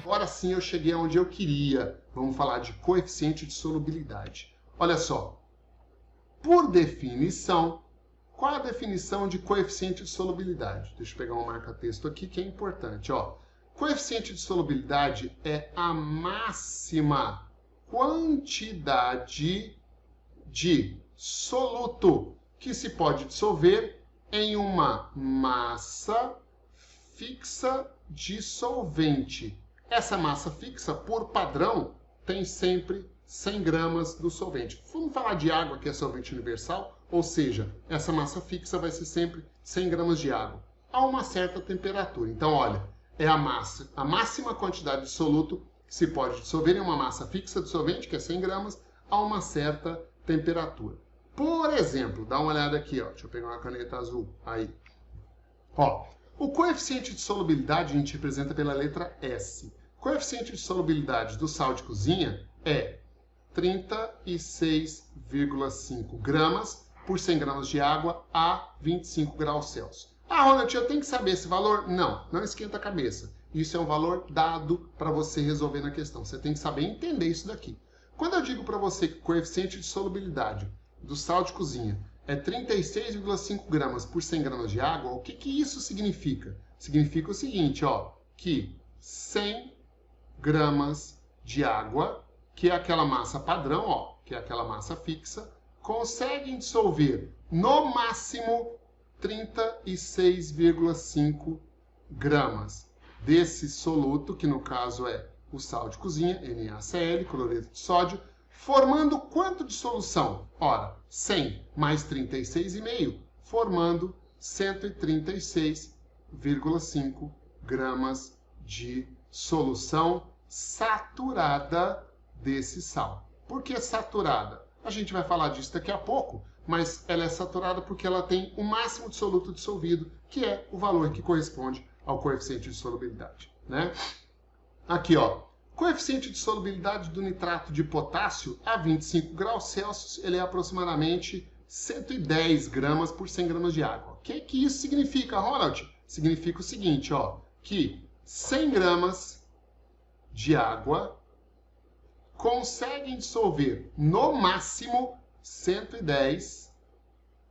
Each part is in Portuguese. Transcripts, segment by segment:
Agora sim eu cheguei onde eu queria. Vamos falar de coeficiente de solubilidade. Olha só. Por definição, qual a definição de coeficiente de solubilidade? Deixa eu pegar um marca-texto aqui que é importante. Ó. Coeficiente de solubilidade é a máxima quantidade de soluto que se pode dissolver em uma massa fixa de solvente. Essa massa fixa, por padrão, tem sempre 100 gramas do solvente. Vamos falar de água, que é solvente universal, ou seja, essa massa fixa vai ser sempre 100 gramas de água, a uma certa temperatura. Então, olha, é a máxima quantidade de soluto que se pode dissolver em uma massa fixa de solvente, que é 100 gramas, a uma certa temperatura. Por exemplo, dá uma olhada aqui, ó. Deixa eu pegar uma caneta azul. Aí. Ó, o coeficiente de solubilidade a gente representa pela letra S. O coeficiente de solubilidade do sal de cozinha é 36,5 gramas por 100 gramas de água a 25 graus Celsius. Ah, Ronald, eu tenho que saber esse valor? Não, não esquenta a cabeça. Isso é um valor dado para você resolver na questão. Você tem que saber entender isso daqui. Quando eu digo para você que o coeficiente de solubilidade do sal de cozinha é 36,5 gramas por 100 gramas de água, o que isso significa? Significa o seguinte, ó, que 100 gramas de água, que é aquela massa padrão, ó, que é aquela massa fixa, conseguem dissolver no máximo 36,5 gramas desse soluto, que no caso é o sal de cozinha, NaCl, cloreto de sódio, formando quanto de solução? Ora, 100 mais 36,5, formando 136,5 gramas de solução saturada desse sal. Por que saturada? A gente vai falar disso daqui a pouco, mas ela é saturada porque ela tem o máximo de soluto dissolvido, que é o valor que corresponde ao coeficiente de solubilidade, né? Aqui, ó, coeficiente de solubilidade do nitrato de potássio a 25 graus Celsius, ele é aproximadamente 110 gramas por 100 gramas de água. O que isso significa, Ronald? Significa o seguinte, ó, que 100 gramas de água conseguem dissolver no máximo 110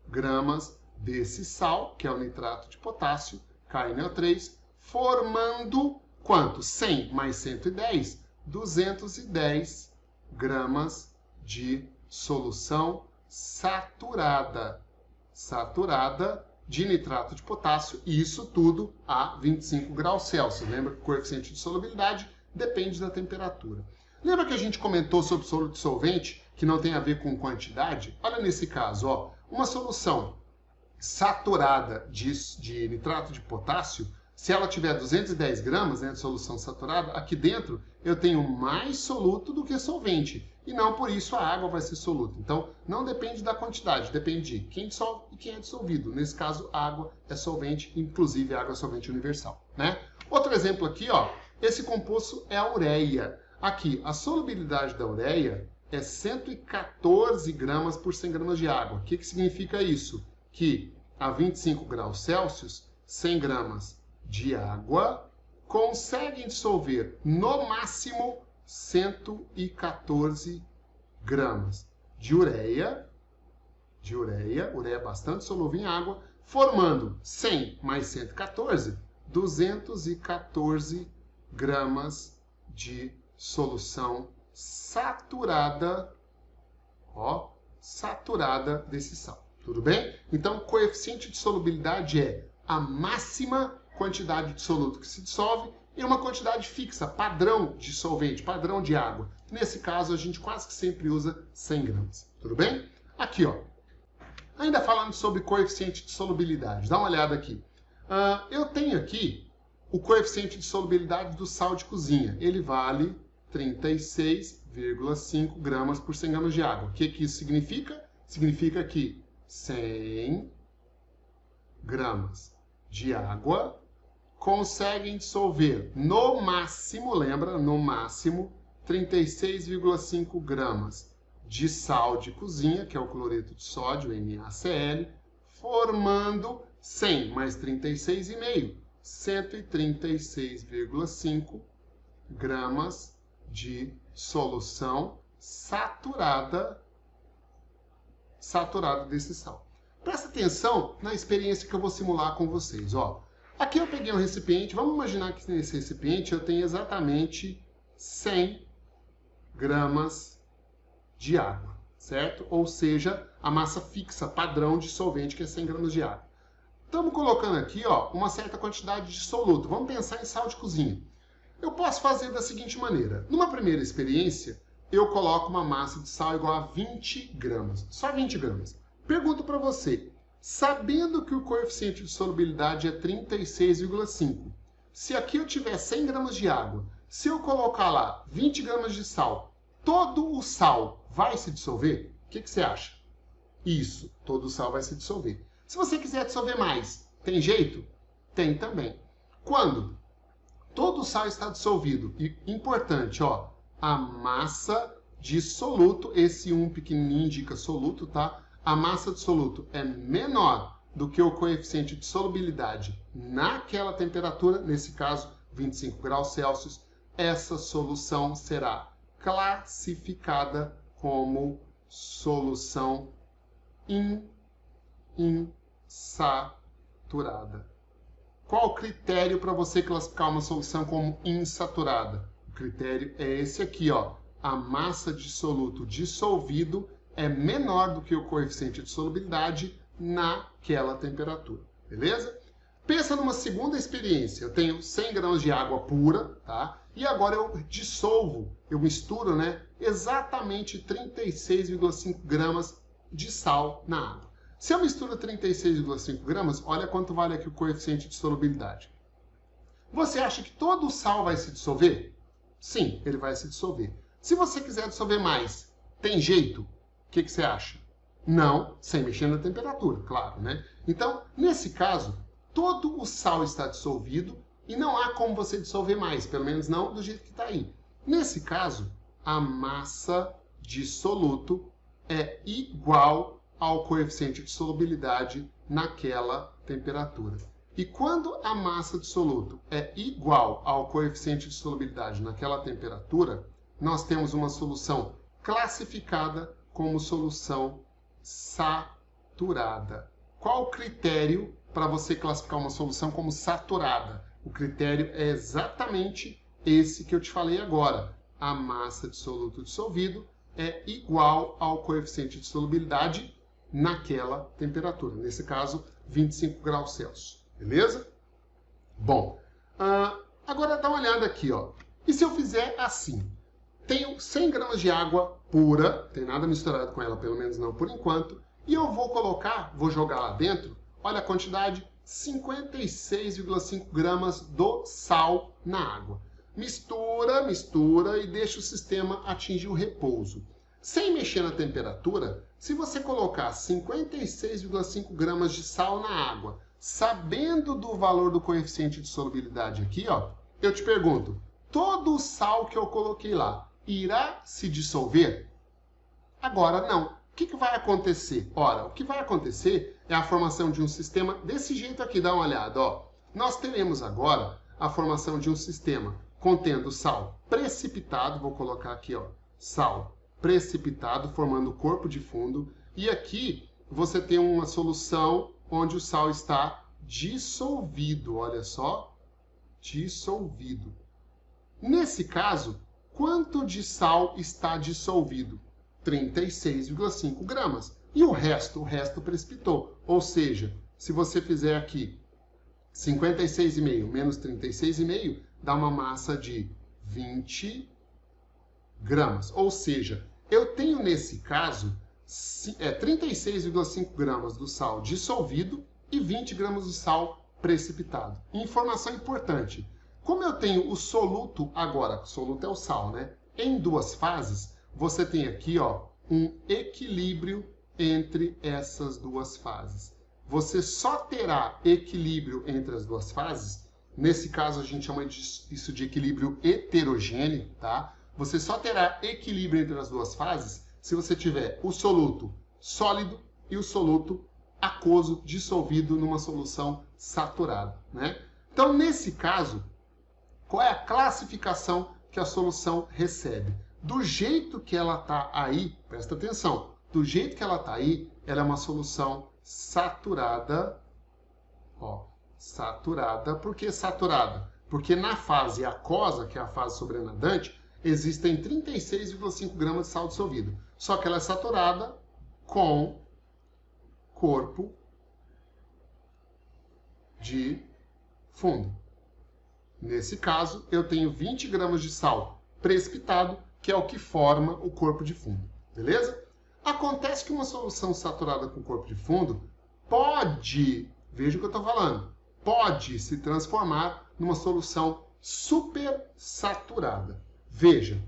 gramas desse sal, que é o nitrato de potássio, KNO3, formando quanto? 100 mais 110, 210 gramas de solução saturada de nitrato de potássio, e isso tudo a 25 graus Celsius. Lembra que o coeficiente de solubilidade depende da temperatura. Lembra que a gente comentou sobre soluto solvente, que não tem a ver com quantidade? Olha nesse caso, ó, uma solução saturada de nitrato de potássio, se ela tiver 210 gramas, né, de solução saturada, aqui dentro eu tenho mais soluto do que solvente. E não por isso a água vai ser soluto. Então, não depende da quantidade, depende de quem dissolve e quem é dissolvido. Nesse caso, a água é solvente, inclusive a água é solvente universal, né? Outro exemplo aqui, ó, esse composto é a ureia. Aqui, a solubilidade da ureia é 114 gramas por 100 gramas de água. O que significa isso? Que a 25 graus Celsius, 100 gramas de água conseguem dissolver no máximo 114 gramas de ureia, ureia bastante solúvel em água, formando 100 mais 114, 214 gramas de solução saturada, ó, saturada desse sal. Tudo bem? Então, coeficiente de solubilidade é a máxima quantidade de soluto que se dissolve em uma quantidade fixa, padrão de solvente, padrão de água. Nesse caso, a gente quase que sempre usa 100 gramas. Tudo bem? Aqui, ó. Ainda falando sobre coeficiente de solubilidade. Dá uma olhada aqui. Eu tenho aqui o coeficiente de solubilidade do sal de cozinha. Ele vale 36,5 gramas por 100 gramas de água. O que isso significa? Significa que 100 gramas de água conseguem dissolver no máximo, lembra, no máximo, 36,5 gramas de sal de cozinha, que é o cloreto de sódio, NaCl, formando 100 mais 36,5, 136,5 gramas de solução saturada desse sal. Presta atenção na experiência que eu vou simular com vocês. Ó, aqui eu peguei um recipiente, vamos imaginar que nesse recipiente eu tenho exatamente 100 gramas de água, certo? Ou seja, a massa fixa, padrão de solvente, que é 100 gramas de água. Estamos colocando aqui, ó, uma certa quantidade de soluto. Vamos pensar em sal de cozinha. Eu posso fazer da seguinte maneira. Numa primeira experiência, eu coloco uma massa de sal igual a 20 gramas. Só 20 gramas. Pergunto para você, sabendo que o coeficiente de solubilidade é 36,5, se aqui eu tiver 100 gramas de água, se eu colocar lá 20 gramas de sal, todo o sal vai se dissolver? O que você acha? Isso, todo o sal vai se dissolver. Se você quiser dissolver mais, tem jeito? Tem também. Quando todo o sal está dissolvido, e importante, ó, a massa de soluto, esse 1 pequenininho indica soluto, tá? A massa de soluto é menor do que o coeficiente de solubilidade naquela temperatura, nesse caso 25 graus Celsius, essa solução será classificada como solução insaturada. Qual o critério para você classificar uma solução como insaturada? O critério é esse aqui, ó. A massa de soluto dissolvido é menor do que o coeficiente de solubilidade naquela temperatura, beleza? Pensa numa segunda experiência. Eu tenho 100 gramas de água pura, tá? E agora eu dissolvo, eu misturo, né, exatamente 36,5 gramas de sal na água. Se eu misturo 36,5 gramas, olha quanto vale aqui o coeficiente de solubilidade. Você acha que todo o sal vai se dissolver? Sim, ele vai se dissolver. Se você quiser dissolver mais, tem jeito? O que você acha? Não, sem mexer na temperatura, claro, né? Então, nesse caso, todo o sal está dissolvido e não há como você dissolver mais, pelo menos não do jeito que está aí. Nesse caso, a massa de soluto é igual ao coeficiente de solubilidade naquela temperatura. E quando a massa de soluto é igual ao coeficiente de solubilidade naquela temperatura, nós temos uma solução classificada como solução saturada. Qual o critério para você classificar uma solução como saturada? O critério é exatamente esse que eu te falei agora. A massa de soluto dissolvido é igual ao coeficiente de solubilidade naquela temperatura. Nesse caso, 25 graus Celsius. Beleza? Bom, agora dá uma olhada aqui, ó. E se eu fizer assim? Tenho 100 gramas de água pura, tem nada misturado com ela, pelo menos não por enquanto, e eu vou jogar lá dentro, olha a quantidade, 56,5 gramas do sal na água. Mistura, mistura e deixa o sistema atingir o repouso. Sem mexer na temperatura, se você colocar 56,5 gramas de sal na água, sabendo do valor do coeficiente de solubilidade aqui, ó, eu te pergunto, todo o sal que eu coloquei lá irá se dissolver? Agora não. O que vai acontecer? Ora, o que vai acontecer é a formação de um sistema desse jeito aqui, dá uma olhada, ó. Nós teremos agora a formação de um sistema contendo sal precipitado, vou colocar aqui, ó, sal precipitado, formando o corpo de fundo, e aqui você tem uma solução onde o sal está dissolvido, olha só, dissolvido. Nesse caso, quanto de sal está dissolvido? 36,5 gramas. E o resto precipitou. Ou seja, se você fizer aqui 56,5 menos 36,5, dá uma massa de 20 gramas. Ou seja, eu tenho nesse caso 36,5 gramas do sal dissolvido e 20 gramas do sal precipitado. Informação importante. Como eu tenho o soluto agora, soluto é o sal, né? Em duas fases, você tem aqui, ó, um equilíbrio entre essas duas fases. Você só terá equilíbrio entre as duas fases, nesse caso a gente chama isso de equilíbrio heterogêneo, tá? Você só terá equilíbrio entre as duas fases se você tiver o soluto sólido e o soluto aquoso dissolvido numa solução saturada, né? Então, nesse caso, qual é a classificação que a solução recebe? Do jeito que ela está aí, presta atenção, do jeito que ela está aí, ela é uma solução saturada. Ó, saturada. Por que saturada? Porque na fase aquosa, que é a fase sobrenadante, existem 36,5 gramas de sal dissolvido. Só que ela é saturada com corpo de fundo. Nesse caso, eu tenho 20 gramas de sal precipitado, que é o que forma o corpo de fundo. Beleza? Acontece que uma solução saturada com corpo de fundo pode, veja o que eu estou falando, pode se transformar numa solução supersaturada. Veja,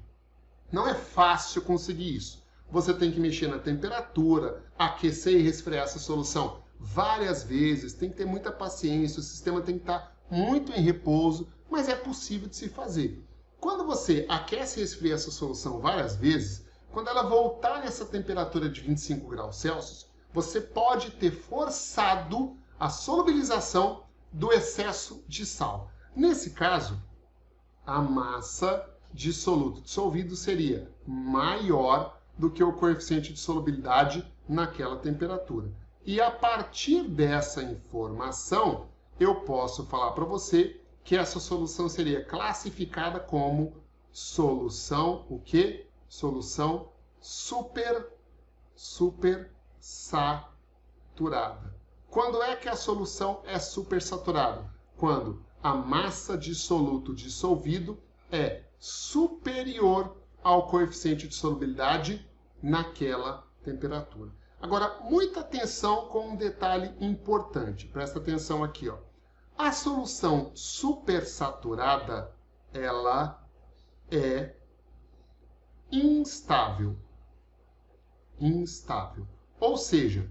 não é fácil conseguir isso. Você tem que mexer na temperatura, aquecer e resfriar essa solução várias vezes, tem que ter muita paciência, o sistema tem que estar muito em repouso, mas é possível de se fazer. Quando você aquece e resfria essa solução várias vezes, quando ela voltar nessa temperatura de 25 graus Celsius, você pode ter forçado a solubilização do excesso de sal. Nesse caso, a massa de soluto dissolvido seria maior do que o coeficiente de solubilidade naquela temperatura. E a partir dessa informação, eu posso falar para você que essa solução seria classificada como solução, o quê? Solução supersaturada. Quando é que a solução é supersaturada? Quando a massa de soluto dissolvido é superior ao coeficiente de solubilidade naquela temperatura. Agora, muita atenção com um detalhe importante. Presta atenção aqui, ó. A solução supersaturada, ela é instável. Instável. Ou seja,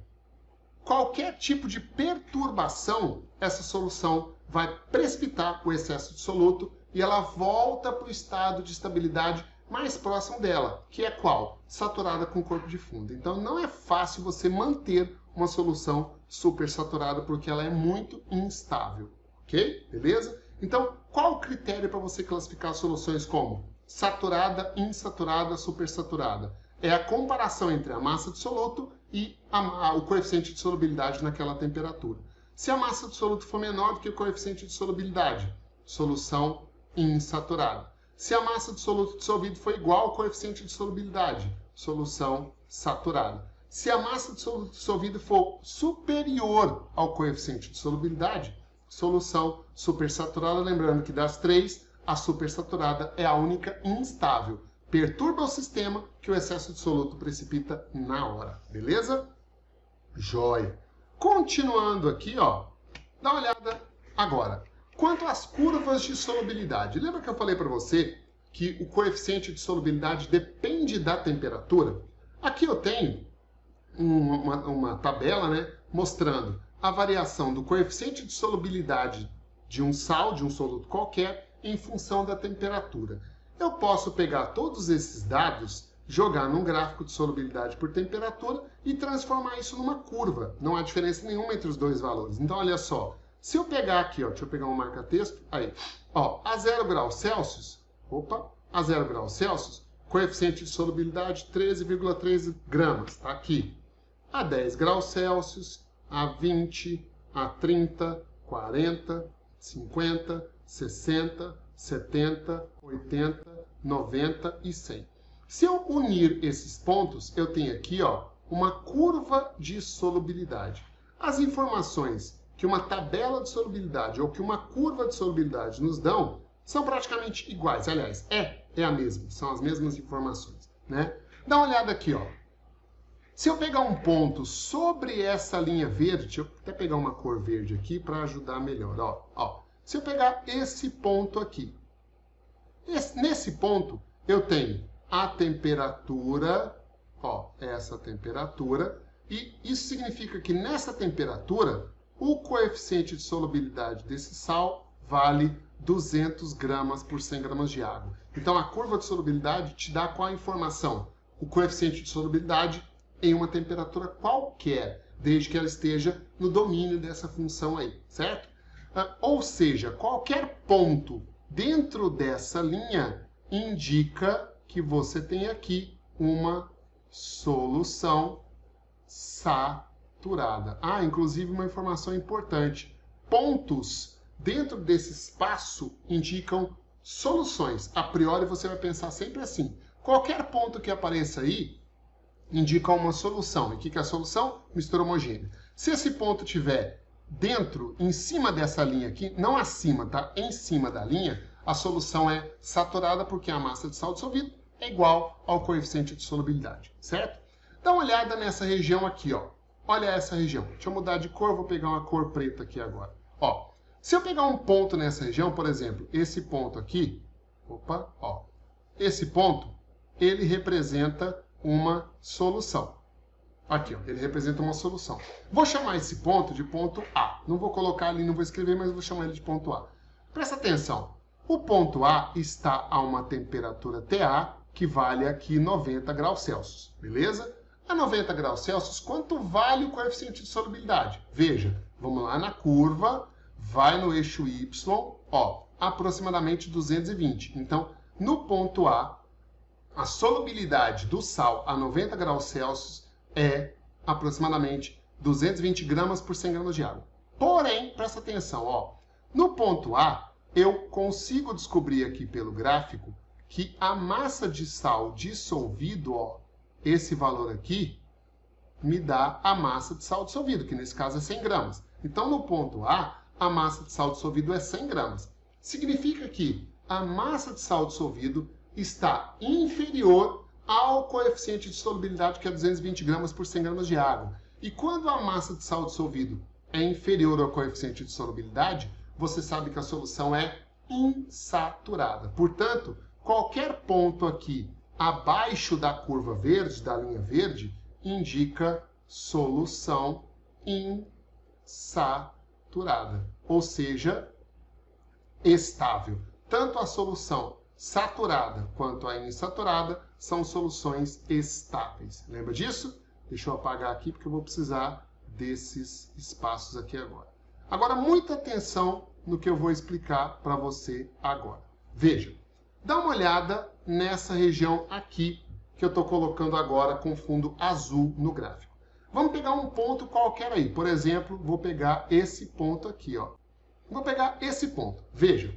qualquer tipo de perturbação, essa solução vai precipitar o excesso de soluto e ela volta para o estado de estabilidade mais próximo dela, que é qual? Saturada com corpo de fundo. Então não é fácil você manter uma solução supersaturada porque ela é muito instável, ok? Beleza? Então, qual o critério para você classificar soluções como saturada, insaturada, supersaturada? É a comparação entre a massa de soluto e o coeficiente de solubilidade naquela temperatura. Se a massa de soluto for menor do que o coeficiente de solubilidade, solução insaturada. Se a massa de soluto dissolvido for igual ao coeficiente de solubilidade, solução saturada. Se a massa de soluto dissolvido for superior ao coeficiente de solubilidade, solução supersaturada. Lembrando que das três, a supersaturada é a única instável. Perturba o sistema que o excesso de soluto precipita na hora. Beleza? Joia. Continuando aqui, ó, dá uma olhada agora. Quanto às curvas de solubilidade, lembra que eu falei para você que o coeficiente de solubilidade depende da temperatura? Aqui eu tenho uma tabela, né, mostrando a variação do coeficiente de solubilidade de um sal, de um soluto qualquer, em função da temperatura. Eu posso pegar todos esses dados, jogar num gráfico de solubilidade por temperatura e transformar isso numa curva. Não há diferença nenhuma entre os dois valores. Então, olha só. Se eu pegar aqui, ó, deixa eu pegar um marca-texto, aí, ó, a 0 graus Celsius, a 0 graus Celsius, coeficiente de solubilidade 13,3 gramas, tá aqui. A 10 graus Celsius, a 20, a 30, 40, 50, 60, 70, 80, 90 e 100. Se eu unir esses pontos, eu tenho aqui, ó, uma curva de solubilidade. As informações que uma tabela de solubilidade ou que uma curva de solubilidade nos dão são praticamente iguais. Aliás, é a mesma, são as mesmas informações, né? Dá uma olhada aqui, ó. Se eu pegar um ponto sobre essa linha verde, deixa eu até pegar uma cor verde aqui para ajudar melhor, ó. Se eu pegar esse ponto aqui, nesse ponto eu tenho a temperatura, ó, essa temperatura, e isso significa que nessa temperatura o coeficiente de solubilidade desse sal vale 200 gramas por 100 gramas de água. Então, a curva de solubilidade te dá qual a informação? o coeficiente de solubilidade em uma temperatura qualquer, desde que ela esteja no domínio dessa função aí, certo? Ou seja, qualquer ponto dentro dessa linha indica que você tem aqui uma solução saturada. Inclusive uma informação importante. Pontos dentro desse espaço indicam soluções. A priori você vai pensar sempre assim. Qualquer ponto que apareça aí indica uma solução. E o que é a solução? Mistura homogênea. Se esse ponto tiver dentro, em cima dessa linha aqui, não acima, tá? Em cima da linha, a solução é saturada porque a massa de sal dissolvido é igual ao coeficiente de solubilidade, certo? Dá uma olhada nessa região aqui, ó. Olha essa região. Deixa eu mudar de cor, vou pegar uma cor preta aqui agora. Ó, se eu pegar um ponto nessa região, por exemplo, esse ponto aqui, esse ponto, ele representa uma solução. Aqui, ó, ele representa uma solução. Vou chamar esse ponto de ponto A. Não vou colocar ali, não vou escrever, mas vou chamar ele de ponto A. Presta atenção. O ponto A está a uma temperatura TA, que vale aqui 90 graus Celsius, beleza? A 90 graus Celsius, quanto vale o coeficiente de solubilidade? Veja, vamos lá na curva, vai no eixo Y, ó, aproximadamente 220. Então, no ponto A, a solubilidade do sal a 90 graus Celsius é aproximadamente 220 gramas por 100 gramas de água. Porém, presta atenção, ó, no ponto A, eu consigo descobrir aqui pelo gráfico que a massa de sal dissolvido, ó, esse valor aqui, me dá a massa de sal dissolvido, que nesse caso é 100 gramas. Então, no ponto A, a massa de sal dissolvido é 100 gramas. Significa que a massa de sal dissolvido está inferior ao coeficiente de solubilidade, que é 220 gramas por 100 gramas de água. E quando a massa de sal dissolvido é inferior ao coeficiente de solubilidade, você sabe que a solução é insaturada. Portanto, qualquer ponto aqui abaixo da curva verde, da linha verde, indica solução insaturada, ou seja, estável. Tanto a solução saturada quanto a insaturada são soluções estáveis. Lembra disso? Deixa eu apagar aqui porque eu vou precisar desses espaços aqui agora. Agora, muita atenção no que eu vou explicar para você agora. Veja, dá uma olhada nessa região aqui que eu estou colocando agora com fundo azul no gráfico. Vamos pegar um ponto qualquer aí. Por exemplo, vou pegar esse ponto aqui, ó. Vou pegar esse ponto. Veja,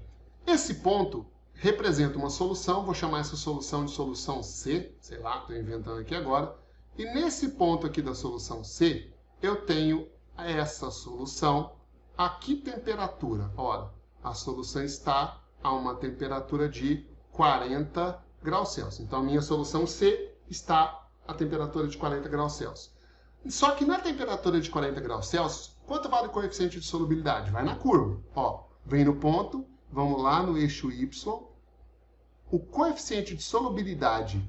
esse ponto representa uma solução, vou chamar essa solução de solução C, sei lá, estou inventando aqui agora. E nesse ponto aqui da solução C, eu tenho essa solução. A que temperatura? Ora, a solução está a uma temperatura de 40 graus Celsius. Então, a minha solução C está a temperatura de 40 graus Celsius. Só que na temperatura de 40 graus Celsius, quanto vale o coeficiente de solubilidade? Vai na curva. Ó, vem no ponto, vamos lá no eixo Y. O coeficiente de solubilidade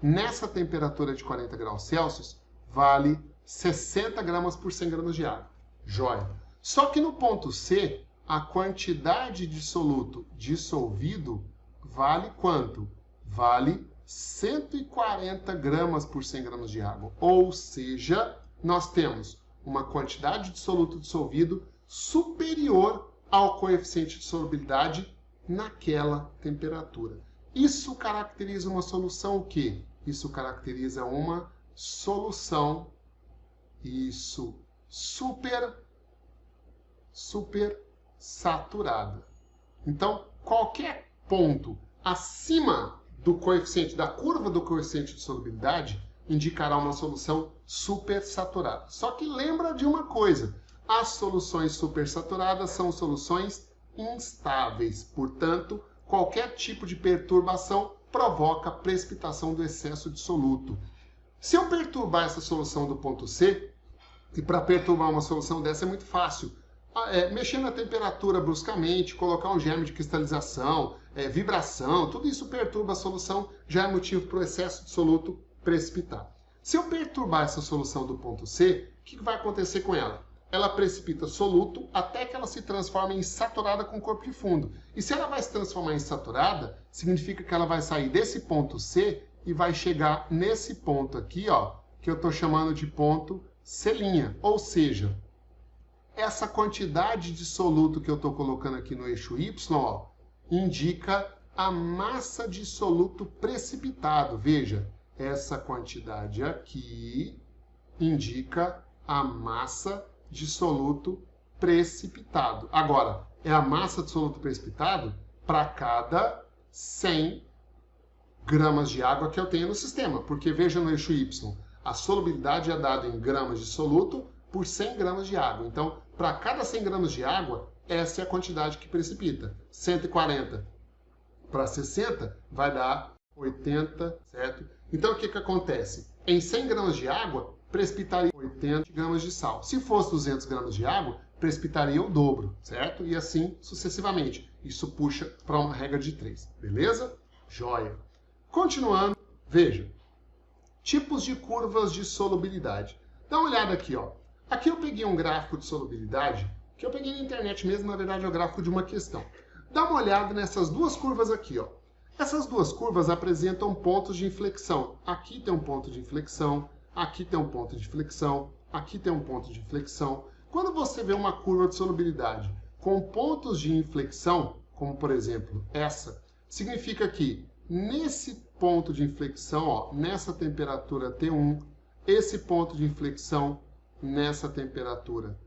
nessa temperatura de 40 graus Celsius vale 60 gramas por 100 gramas de água. Jóia. Só que no ponto C, a quantidade de soluto dissolvido vale quanto? Vale 140 gramas por 100 gramas de água. Ou seja, nós temos uma quantidade de soluto dissolvido superior ao coeficiente de solubilidade naquela temperatura. Isso caracteriza uma solução o quê? Isso caracteriza uma solução, super saturada. Então, qualquer ponto acima do coeficiente, da curva do coeficiente de solubilidade, indicará uma solução supersaturada. Só que lembra de uma coisa, as soluções supersaturadas são soluções instáveis, portanto, qualquer tipo de perturbação provoca precipitação do excesso de soluto. Se eu perturbar essa solução do ponto C, e para perturbar uma solução dessa é muito fácil, mexer na temperatura bruscamente, colocar um germe de cristalização, vibração, tudo isso perturba a solução, já é motivo para o excesso de soluto precipitar. Se eu perturbar essa solução do ponto C, o que vai acontecer com ela? Ela precipita soluto até que ela se transforme em saturada com corpo de fundo. E se ela vai se transformar em saturada, significa que ela vai sair desse ponto C e vai chegar nesse ponto aqui, ó, que eu estou chamando de ponto C'. Ou seja, essa quantidade de soluto que eu estou colocando aqui no eixo Y, ó, indica a massa de soluto precipitado. Veja, essa quantidade aqui indica a massa de soluto precipitado. Agora, é a massa de soluto precipitado para cada 100 gramas de água que eu tenho no sistema. Porque veja no eixo Y, a solubilidade é dada em gramas de soluto por 100 gramas de água. Então, para cada 100 gramas de água, essa é a quantidade que precipita. 140 para 60 vai dar 80, certo? Então, o que acontece? Em 100 gramas de água, precipitaria 80 gramas de sal. Se fosse 200 gramas de água, precipitaria o dobro, certo? E assim sucessivamente. Isso puxa para uma regra de 3, beleza? Joia! Continuando, veja. Tipos de curvas de solubilidade. Dá uma olhada aqui, ó. Aqui eu peguei um gráfico de solubilidade, que eu peguei na internet mesmo, na verdade é o gráfico de uma questão. Dá uma olhada nessas duas curvas aqui, ó. Essas duas curvas apresentam pontos de inflexão. Aqui tem um ponto de inflexão, aqui tem um ponto de inflexão, aqui tem um ponto de inflexão. Quando você vê uma curva de solubilidade com pontos de inflexão, como por exemplo essa, significa que nesse ponto de inflexão, ó, nessa temperatura T1, esse ponto de inflexão nessa temperatura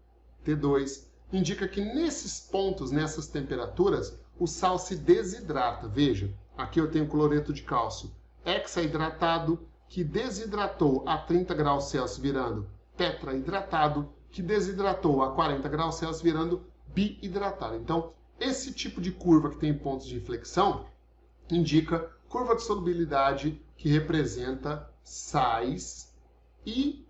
T2, indica que nesses pontos, nessas temperaturas, o sal se desidrata. Veja, aqui eu tenho cloreto de cálcio hexaidratado, que desidratou a 30 graus Celsius virando tetraidratado, que desidratou a 40 graus Celsius virando biidratado. Então, esse tipo de curva que tem pontos de inflexão indica curva de solubilidade que representa sais e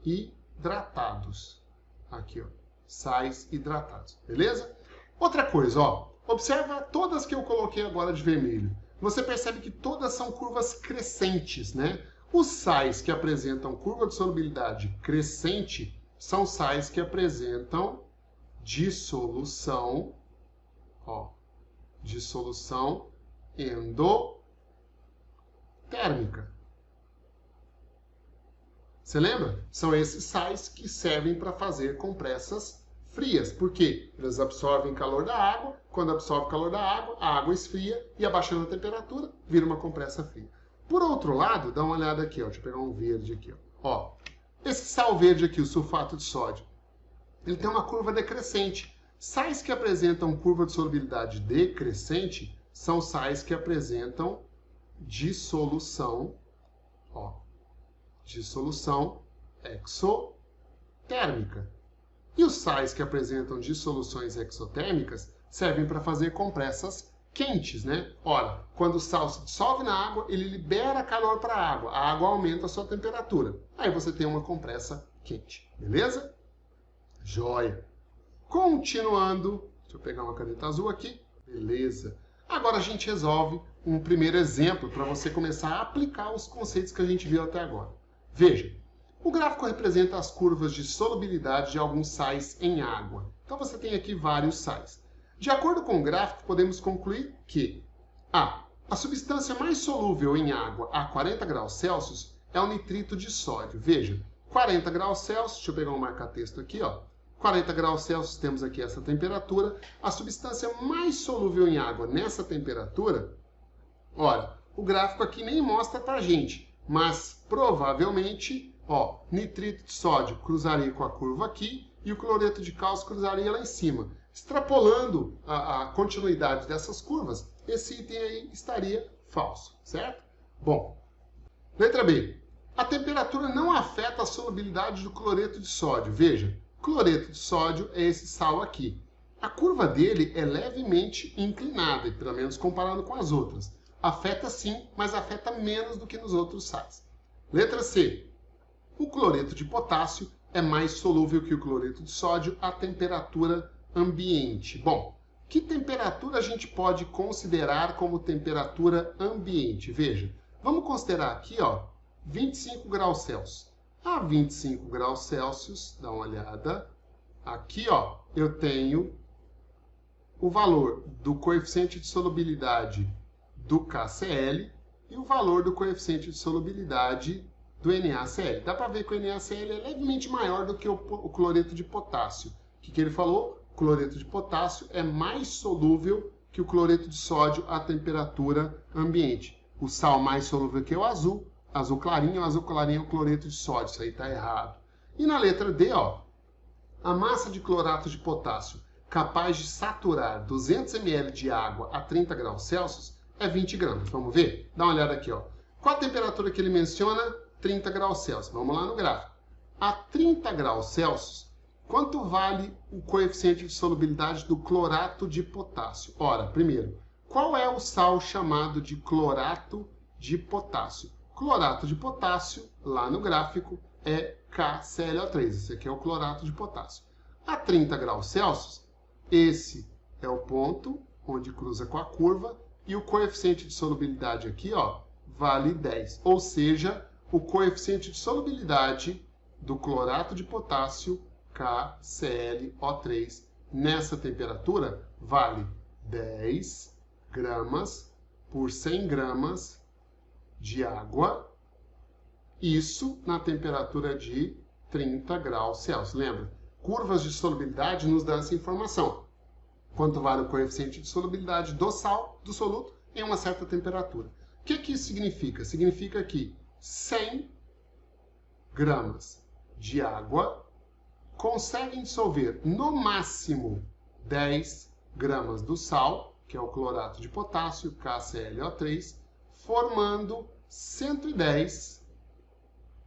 hidratados. Aqui, ó, sais hidratados, beleza? Outra coisa, ó, observa todas que eu coloquei agora de vermelho. Você percebe que todas são curvas crescentes, né? Os sais que apresentam curva de solubilidade crescente são sais que apresentam dissolução, ó, dissolução endotérmica. Você lembra? São esses sais que servem para fazer compressas frias. Por quê? Eles absorvem calor da água. Quando absorve calor da água, a água esfria e, abaixando a temperatura, vira uma compressa fria. Por outro lado, dá uma olhada aqui, ó. Deixa eu pegar um verde aqui, ó. Esse sal verde aqui, o sulfato de sódio, ele tem uma curva decrescente. Sais que apresentam curva de solubilidade decrescente são sais que apresentam dissolução, ó, dissolução exotérmica. E os sais que apresentam dissoluções exotérmicas servem para fazer compressas quentes, né? Ora, quando o sal se dissolve na água, ele libera calor para a água aumenta a sua temperatura. Aí você tem uma compressa quente, beleza? Joia! Continuando, deixa eu pegar uma caneta azul aqui, beleza. Agora a gente resolve um primeiro exemplo para você começar a aplicar os conceitos que a gente viu até agora. Veja, o gráfico representa as curvas de solubilidade de alguns sais em água. Então você tem aqui vários sais. De acordo com o gráfico, podemos concluir que a substância mais solúvel em água a 40 graus Celsius é o nitrito de sódio. Veja, 40 graus Celsius, deixa eu pegar um marca-texto aqui, ó. 40 graus Celsius, temos aqui essa temperatura. A substância mais solúvel em água nessa temperatura, ora, o gráfico aqui nem mostra pra gente, mas provavelmente, ó, nitrito de sódio cruzaria com a curva aqui e o cloreto de cálcio cruzaria lá em cima. Extrapolando a continuidade dessas curvas, esse item aí estaria falso, certo? Bom, letra B. A temperatura não afeta a solubilidade do cloreto de sódio. Veja, cloreto de sódio é esse sal aqui. A curva dele é levemente inclinada, pelo menos comparando com as outras. Afeta sim, mas afeta menos do que nos outros sais. Letra C. O cloreto de potássio é mais solúvel que o cloreto de sódio a temperatura ambiente. Bom, que temperatura a gente pode considerar como temperatura ambiente? Veja, vamos considerar aqui, ó, 25 graus Celsius. A 25 graus Celsius, dá uma olhada, aqui, ó, eu tenho o valor do coeficiente de solubilidade do KCl e o valor do coeficiente de solubilidade do NaCl. Dá para ver que o NaCl é levemente maior do que o cloreto de potássio. O que ele falou? O cloreto de potássio é mais solúvel que o cloreto de sódio à temperatura ambiente. O sal mais solúvel que é o azul clarinho é o cloreto de sódio. Isso aí está errado. E na letra D, ó, a massa de clorato de potássio capaz de saturar 200 ml de água a 30 graus Celsius é 20 gramas. Vamos ver? Dá uma olhada aqui, ó. Qual a temperatura que ele menciona? 30 graus Celsius. Vamos lá no gráfico. A 30 graus Celsius, quanto vale o coeficiente de solubilidade do clorato de potássio? Ora, primeiro, qual é o sal chamado de clorato de potássio? Clorato de potássio, lá no gráfico, é KClO3. Esse aqui é o clorato de potássio. A 30 graus Celsius, esse é o ponto onde cruza com a curva e o coeficiente de solubilidade aqui, ó, vale 10. Ou seja, o coeficiente de solubilidade do clorato de potássio, KClO3, nessa temperatura, vale 10 gramas por 100 gramas de água, isso na temperatura de 30 graus Celsius. Lembra? Curvas de solubilidade nos dão essa informação. Quanto vale o coeficiente de solubilidade do sal, do soluto, em uma certa temperatura. O que isso significa? Significa que 100 gramas de água conseguem dissolver no máximo 10 gramas do sal, que é o clorato de potássio, KClO3, formando 110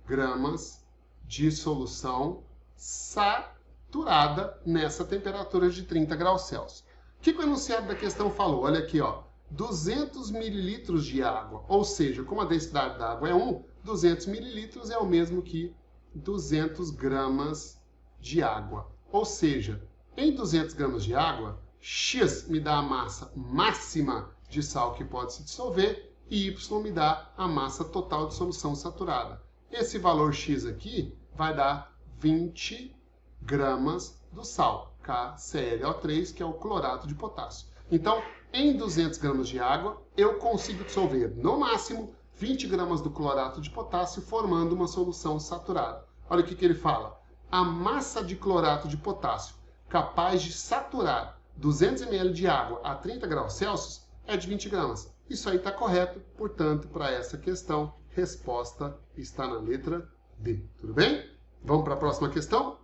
gramas de solução saturada nessa temperatura de 30 graus Celsius. O que o enunciado da questão falou? Olha aqui, ó, 200 mililitros de água, ou seja, como a densidade da água é 1, 200 mililitros é o mesmo que 200 gramas de água. Ou seja, em 200 gramas de água, X me dá a massa máxima de sal que pode se dissolver e Y me dá a massa total de solução saturada. Esse valor X aqui vai dar 20 gramas do sal, KClO3, que é o clorato de potássio. Então, em 200 gramas de água, eu consigo dissolver, no máximo, 20 gramas do clorato de potássio, formando uma solução saturada. Olha o que ele fala. A massa de clorato de potássio capaz de saturar 200 ml de água a 30 graus Celsius é de 20 gramas. Isso aí está correto, portanto, para essa questão, resposta está na letra D. Tudo bem? Vamos para a próxima questão?